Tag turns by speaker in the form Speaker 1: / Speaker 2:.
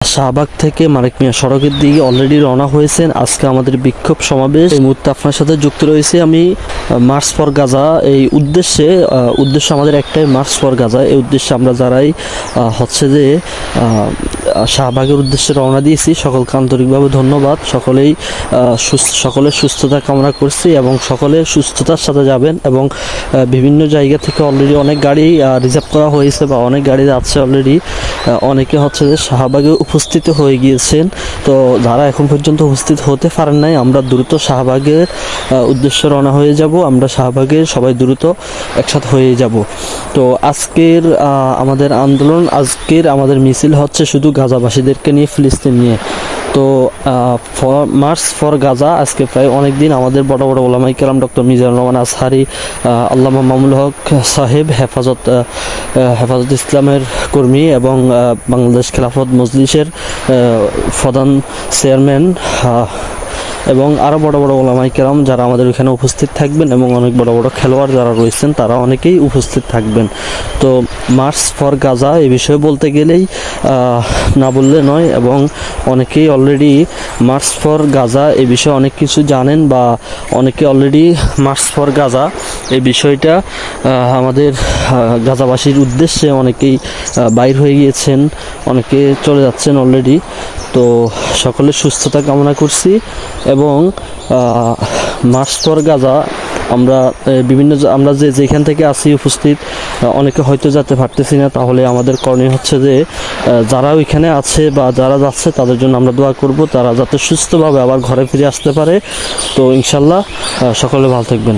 Speaker 1: শাহবাগ থেকে মানিক মিয়া সড়কের দিকে অলরেডি রওনা হয়েছেন। আজকে আমাদের বিক্ষোভ সমাবেশ। এই মুহূর্তে আপনার সাথে যুক্ত রয়েছে আমি। মার্চ ফর গাজা এই উদ্দেশ্য আমাদের একটাই, মার্চ ফর গাজা। এই উদ্দেশ্যে আমরা যারাই হচ্ছে যে শাহবাগের উদ্দেশ্যে রওনা দিয়েছি সকলকে আন্তরিকভাবে ধন্যবাদ। সকলের সুস্থতা কামনা করছি এবং সকলে সুস্থতার সাথে যাবেন। এবং বিভিন্ন জায়গা থেকে অলরেডি অনেক গাড়ি রিজার্ভ করা হয়েছে বা অনেক গাড়ি যাচ্ছে অলরেডি। অনেকে হচ্ছে যে শাহবাগে উপস্থিত হয়ে গিয়েছেন। তো যারা এখন পর্যন্ত উপস্থিত হতে পারেন নাই, আমরা দ্রুত শাহবাগের উদ্দেশ্যে রওনা হয়ে যাব। আমরা শাহবাগের সবাই দ্রুত একসাথে হয়ে যাব। তো আজকের আমাদের আন্দোলন, আজকের আমাদের মিছিল হচ্ছে শুধু গাজাবাসীদেরকে নিয়ে, ফিলিস্তিন নিয়ে। তো মার্চ ফর গাজা আজকে প্রায় অনেক দিন আমাদের বড় বড় ওলামায়ে কেরাম, ডক্টর মিজানুর রহমান আজহারি, আল্লামা মামুনুল হক সাহেব, হেফাজত ইসলামের কর্মী এবং বাংলাদেশ খেলাফত মজলিসের প্রধান চেয়ারম্যান এবং আরও বড় বড় ওলামায়ে কেরাম যারা আমাদের এখানে উপস্থিত থাকবেন এবং অনেক বড় বড় খেলোয়াড় যারা রয়েছেন তারা অনেকেই উপস্থিত থাকবেন। তো মার্চ ফর গাজা এই বিষয়ে বলতে গেলেই না বললে নয়, এবং অনেকেই অলরেডি মার্চ ফর গাজা এই বিষয়ে অনেক কিছু জানেন বা অনেকে অলরেডি মার্চ ফর গাজা এই বিষয়টা আমাদের গাজাবাসীর উদ্দেশ্যে অনেকেই বাইর হয়ে গিয়েছেন, অনেকে চলে যাচ্ছেন অলরেডি। তো সকলের সুস্থতা কামনা করছি এবং মার্চ ফর গাজা আমরা যেখান থেকে আসি উপস্থিত, অনেকে হয়তো যেতে পারতেছি না। তাহলে আমাদের করণীয় হচ্ছে যে যারা ওইখানে আছে বা যারা যাচ্ছে তাদের জন্য আমরা দোয়া করব, তারা যাতে সুস্থভাবে আবার ঘরে ফিরে আসতে পারে। তো ইনশাল্লাহ সকলে ভালো থাকবেন।